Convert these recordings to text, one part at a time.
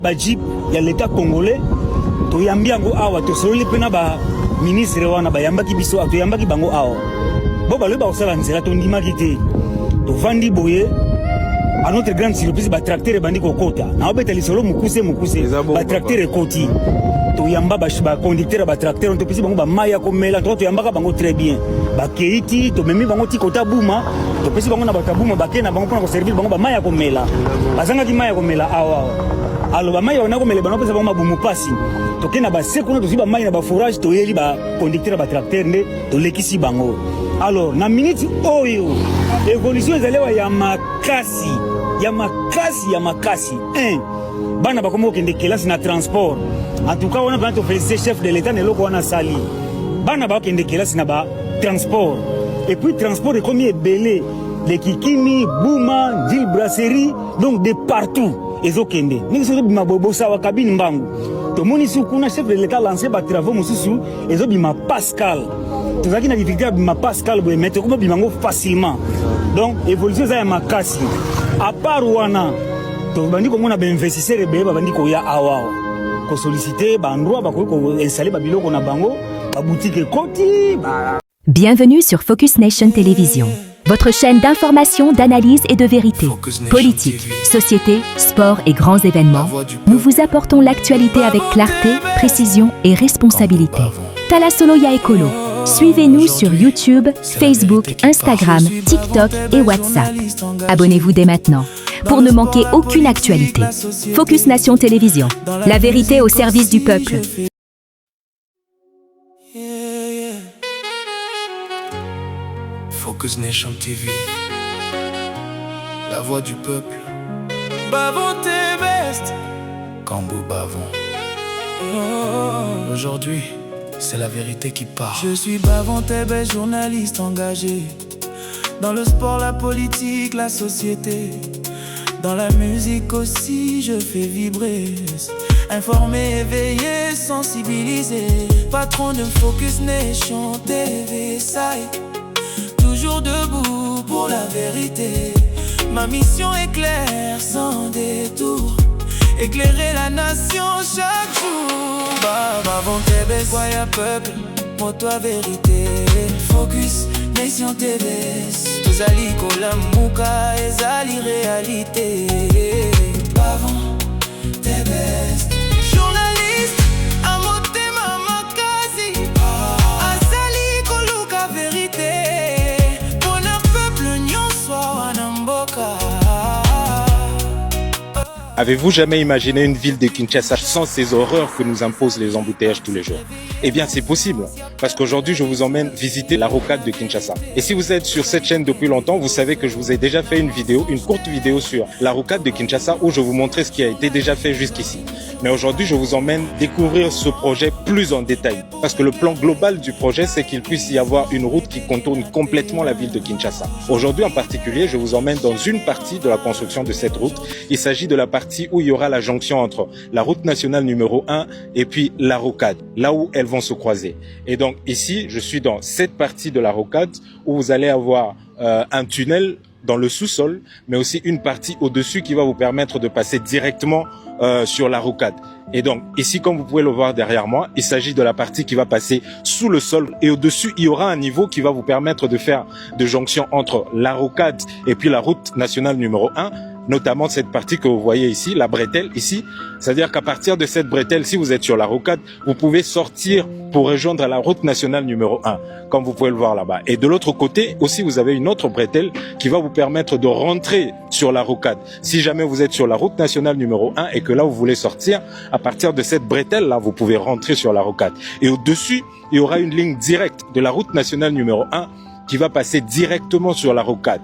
Bajip ya l'état congolais to yambiango awa to sololi pena ba ministre wana ba yambaki biso to yambaki bango awa bo ba le ba osala nzela to ndimaki te to vandi boye à notre grande surprise ba tracteur bandi kokota na obeta lisolo mukuse ba tracteur ekoti to yamba ba conducteur ba tracteur to pesi bango ba maya komela to yambaka bango très bien ba keiti to memi bango tikota buma to pesi bango na ba tabuma ba kena bango pona ko servir bango ba maya komela bazanga ki maya komela awa alors ba maya onako mele bango pesa bango mabumu pasi to kena ba sekuna to siba maya na ba forage to yeli ba conducteur ba tracteur nde to lekisi bango alors na minute oyo évolution ezalewa ya makasi bana bakomo kende kelasi na transport en tout cas on a besoin de féliciter chef de l'état ne loko wana sali bana ba kende kelasi na ba transport et puis transport est comme belé les kikimi bouma ville brasserie donc de partout ezokende ningiso bima bobosa wa cabine mbangu to moni sukuna chef de l'état lancé ba travaux mususu ezobima Pascal tozaki na difficulté bima Pascal boye mettre comme bimango facilement donc évolution za ya makasi à part wana to bandi ko mona ba investisseur ebele ba bandi ko ya awa ko solliciter ba endroit ba ko installer ba biloko na bango ba boutique koti ba. Bienvenue sur Focus Nation Télévision, votre chaîne d'information, d'analyse et de vérité. Politique, société, sport et grands événements, nous vous apportons l'actualité avec clarté, précision et responsabilité. Tala Solo Ya Ekolo. Suivez-nous sur YouTube, Facebook, Instagram, TikTok et WhatsApp. Abonnez-vous dès maintenant pour ne manquer aucune actualité. Focus Nation Télévision, la vérité au service du peuple. Focus Nation TV, la voix du peuple. Bavon t'es best. Kambo Bavon. Aujourd'hui, c'est la vérité qui parle. Je suis Bavon Tébé, journaliste engagé dans le sport, la politique, la société. Dans la musique aussi, je fais vibrer. Informer, éveiller, sensibiliser. Patron de Focus Nation TV, ça y est. Toujours debout pour la vérité. Ma mission est claire, sans détour. Éclairer la nation chaque jour. Bavon Tébé, soyez peuple, pour toi vérité. Focus Nation TV. Tozali Kolamuka, ezali réalité. Bavon Tébé. Journaliste, à motema makasi. Azali Koluka vérité. Bonheur peuple nyonso wanamboka. Avez-vous jamais imaginé une ville de Kinshasa sans ces horreurs que nous imposent les embouteillages tous les jours? Eh bien, c'est possible, parce qu'aujourd'hui, je vous emmène visiter la rocade de Kinshasa. Et si vous êtes sur cette chaîne depuis longtemps, vous savez que je vous ai déjà fait une vidéo, une courte vidéo sur la rocade de Kinshasa où je vous montrais ce qui a été déjà fait jusqu'ici. Mais aujourd'hui, je vous emmène découvrir ce projet plus en détail. Parce que le plan global du projet, c'est qu'il puisse y avoir une route qui contourne complètement la ville de Kinshasa. Aujourd'hui, en particulier, je vous emmène dans une partie de la construction de cette route. Il s'agit de la partie où il y aura la jonction entre la route nationale numéro 1 et puis la rocade, là où elles vont se croiser. Et donc ici, je suis dans cette partie de la rocade où vous allez avoir un tunnel dans le sous-sol, mais aussi une partie au-dessus qui va vous permettre de passer directement sur la rocade. Et donc ici, comme vous pouvez le voir derrière moi, il s'agit de la partie qui va passer sous le sol et au-dessus, il y aura un niveau qui va vous permettre de faire de jonction entre la rocade et puis la route nationale numéro 1, notamment cette partie que vous voyez ici, la bretelle ici. C'est-à-dire qu'à partir de cette bretelle, si vous êtes sur la rocade, vous pouvez sortir pour rejoindre la route nationale numéro 1, comme vous pouvez le voir là-bas. Et de l'autre côté aussi, vous avez une autre bretelle qui va vous permettre de rentrer sur la rocade. Si jamais vous êtes sur la route nationale numéro 1 et que là, vous voulez sortir, à partir de cette bretelle-là, vous pouvez rentrer sur la rocade. Et au-dessus, il y aura une ligne directe de la route nationale numéro 1 qui va passer directement sur la rocade.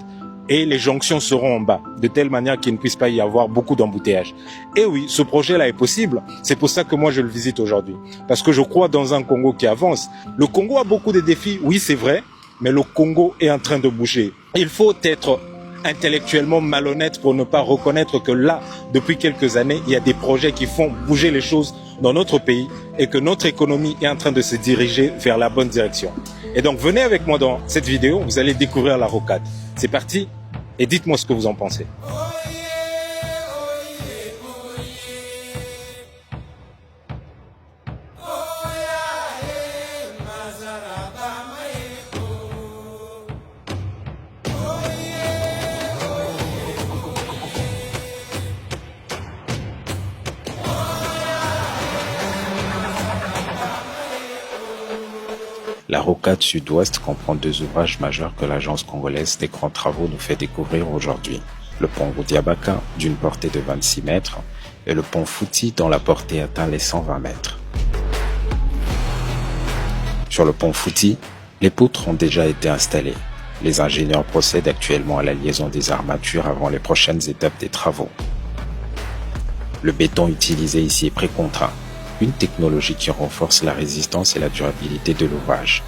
Et les jonctions seront en bas, de telle manière qu'il ne puisse pas y avoir beaucoup d'embouteillages. Et oui, ce projet-là est possible. C'est pour ça que moi je le visite aujourd'hui. Parce que je crois dans un Congo qui avance. Le Congo a beaucoup de défis, oui c'est vrai, mais le Congo est en train de bouger. Il faut être intellectuellement malhonnête pour ne pas reconnaître que là, depuis quelques années, il y a des projets qui font bouger les choses dans notre pays et que notre économie est en train de se diriger vers la bonne direction. Et donc venez avec moi dans cette vidéo, vous allez découvrir la rocade. C'est parti et dites-moi ce que vous en pensez. La rocade sud-ouest comprend 2 ouvrages majeurs que l'agence congolaise des grands travaux nous fait découvrir aujourd'hui. Le pont Diabaka, d'une portée de 26 mètres, et le pont Fouti, dont la portée atteint les 120 mètres. Sur le pont Fouti, les poutres ont déjà été installées. Les ingénieurs procèdent actuellement à la liaison des armatures avant les prochaines étapes des travaux. Le béton utilisé ici est précontraint, une technologie qui renforce la résistance et la durabilité de l'ouvrage.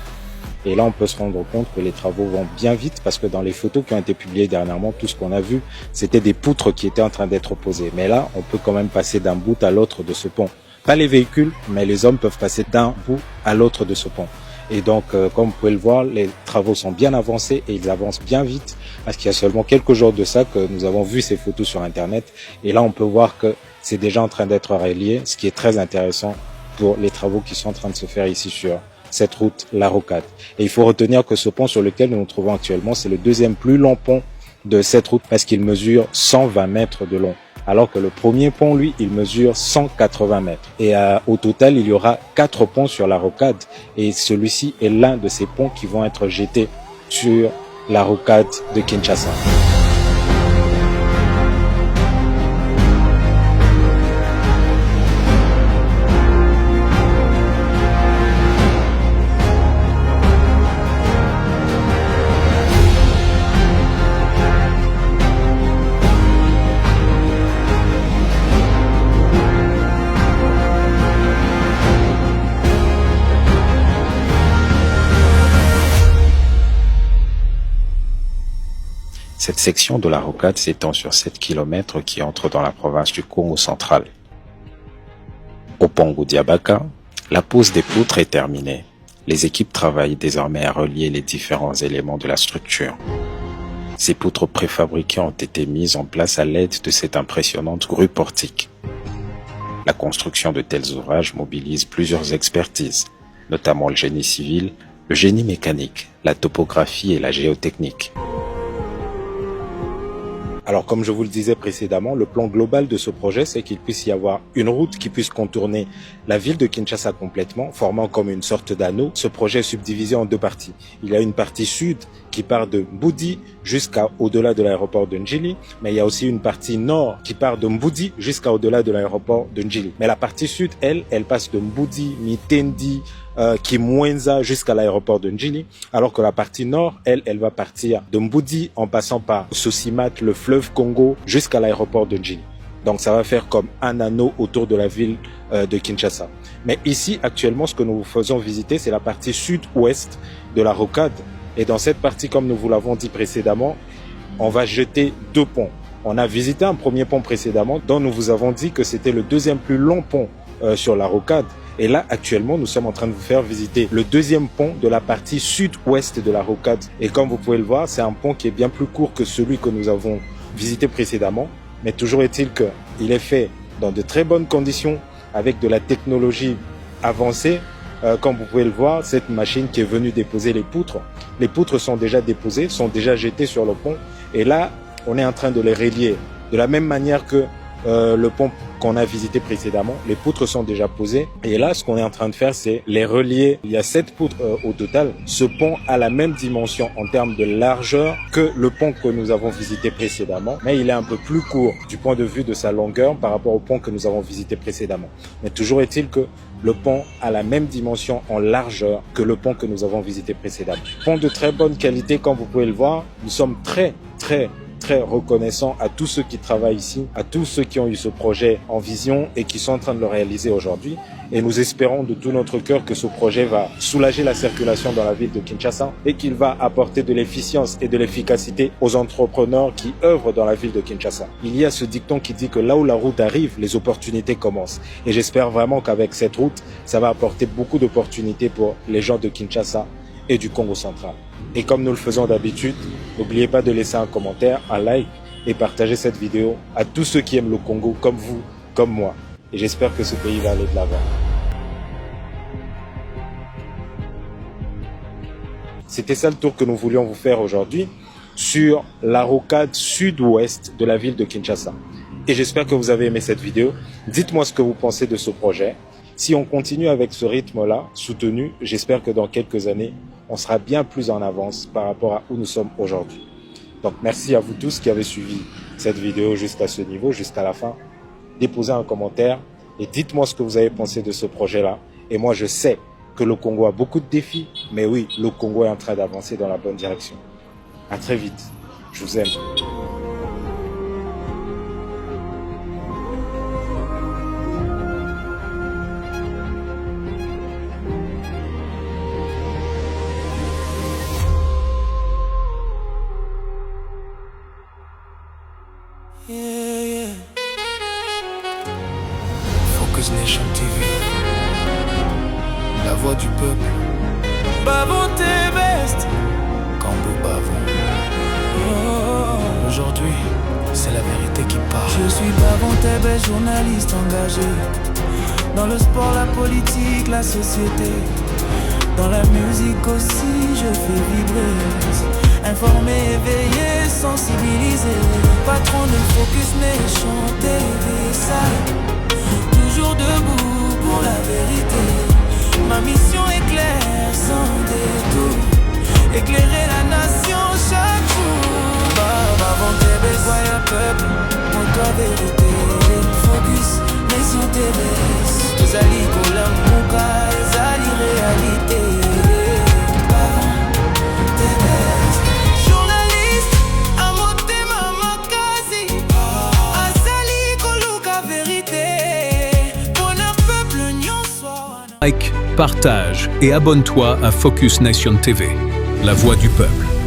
Et là, on peut se rendre compte que les travaux vont bien vite parce que dans les photos qui ont été publiées dernièrement, tout ce qu'on a vu, c'était des poutres qui étaient en train d'être posées. Mais là, on peut quand même passer d'un bout à l'autre de ce pont. Pas les véhicules, mais les hommes peuvent passer d'un bout à l'autre de ce pont. Et donc, comme vous pouvez le voir, les travaux sont bien avancés et ils avancent bien vite parce qu'il y a seulement quelques jours de ça que nous avons vu ces photos sur Internet. Et là, on peut voir que c'est déjà en train d'être relié, ce qui est très intéressant pour les travaux qui sont en train de se faire ici sur cette route, la rocade. Et il faut retenir que ce pont sur lequel nous nous trouvons actuellement, c'est le deuxième plus long pont de cette route parce qu'il mesure 120 mètres de long. Alors que le premier pont, lui, il mesure 180 mètres. Et au total, il y aura 4 ponts sur la rocade. Et celui-ci est l'un de ces ponts qui vont être jetés sur la rocade de Kinshasa. Cette section de la rocade s'étend sur 7 km qui entre dans la province du Congo central. Au pont Diabaka, la pose des poutres est terminée. Les équipes travaillent désormais à relier les différents éléments de la structure. Ces poutres préfabriquées ont été mises en place à l'aide de cette impressionnante grue portique. La construction de tels ouvrages mobilise plusieurs expertises, notamment le génie civil, le génie mécanique, la topographie et la géotechnique. Alors, comme je vous le disais précédemment, le plan global de ce projet, c'est qu'il puisse y avoir une route qui puisse contourner la ville de Kinshasa complètement, formant comme une sorte d'anneau. Ce projet est subdivisé en 2 parties. Il y a une partie sud qui part de Mboudi jusqu'à au-delà de l'aéroport de Njili, mais il y a aussi une partie nord qui part de Mboudi jusqu'à au-delà de l'aéroport de Njili. Mais la partie sud, elle passe de Mboudi, Mitendi, Kimwenza jusqu'à l'aéroport de Njili, alors que la partie nord, elle va partir de Mboudi en passant par Sosimat, le fleuve Congo, jusqu'à l'aéroport de Njili. Donc ça va faire comme un anneau autour de la ville de Kinshasa. Mais ici, actuellement, ce que nous vous faisons visiter, c'est la partie sud-ouest de la rocade. Et dans cette partie, comme nous vous l'avons dit précédemment, on va jeter 2 ponts. On a visité un premier pont précédemment, dont nous vous avons dit que c'était le deuxième plus long pont sur la rocade. Et là, actuellement, nous sommes en train de vous faire visiter le deuxième pont de la partie sud-ouest de la rocade. Et comme vous pouvez le voir, c'est un pont qui est bien plus court que celui que nous avons visité précédemment. Mais toujours est-il qu'il est fait dans de très bonnes conditions, avec de la technologie avancée. Comme vous pouvez le voir, cette machine qui est venue déposer les poutres sont déjà déposées, sont déjà jetées sur le pont. Et là, on est en train de les relier. De la même manière que le pont qu'on a visité précédemment, les poutres sont déjà posées. Et là, ce qu'on est en train de faire, c'est les relier. Il y a 7 poutres au total. Ce pont a la même dimension en termes de largeur que le pont que nous avons visité précédemment. Mais il est un peu plus court du point de vue de sa longueur par rapport au pont que nous avons visité précédemment. Mais toujours est-il que le pont a la même dimension en largeur que le pont que nous avons visité précédemment. Pont de très bonne qualité, comme vous pouvez le voir. Nous sommes très reconnaissants à tous ceux qui travaillent ici, à tous ceux qui ont eu ce projet en vision et qui sont en train de le réaliser aujourd'hui. Et nous espérons de tout notre cœur que ce projet va soulager la circulation dans la ville de Kinshasa et qu'il va apporter de l'efficience et de l'efficacité aux entrepreneurs qui œuvrent dans la ville de Kinshasa. Il y a ce dicton qui dit que là où la route arrive, les opportunités commencent. Et j'espère vraiment qu'avec cette route, ça va apporter beaucoup d'opportunités pour les gens de Kinshasa et du Congo central. Et comme nous le faisons d'habitude, n'oubliez pas de laisser un commentaire, un like et partager cette vidéo à tous ceux qui aiment le Congo comme vous, comme moi. Et j'espère que ce pays va aller de l'avant. C'était ça le tour que nous voulions vous faire aujourd'hui sur la rocade sud-ouest de la ville de Kinshasa. Et j'espère que vous avez aimé cette vidéo. Dites-moi ce que vous pensez de ce projet. Si on continue avec ce rythme-là, soutenu, j'espère que dans quelques années, on sera bien plus en avance par rapport à où nous sommes aujourd'hui. Donc merci à vous tous qui avez suivi cette vidéo juste à ce niveau, jusqu'à la fin. Déposez un commentaire et dites-moi ce que vous avez pensé de ce projet-là. Et moi, je sais que le Congo a beaucoup de défis, mais oui, le Congo est en train d'avancer dans la bonne direction. À très vite. Je vous aime. Focus Nation TV, la voix du peuple. Bavon tes best, Kambo Bavon. Aujourd'hui, c'est la vérité qui parle. Je suis Bavon tes best, journaliste engagé. Dans le sport, la politique, la société. Dans la musique aussi, je fais vibrer. Informé, éveillé, sensibilisé. Patron de Focus Nation TV, ça. Toujours debout pour la vérité. Ma mission est claire, sans détour. Éclairer la nation chaque jour. Bavon TV, voyez peuple, montre vérité. Focus Nation TV. Zali Kolam Mouka, Zali réalité. Bavon TV. Journaliste, à monter ma casi. À Zali Koluka vérité. Bonheur peuple, nyon soit. Like, partage et abonne-toi à Focus Nation TV, la voix du peuple.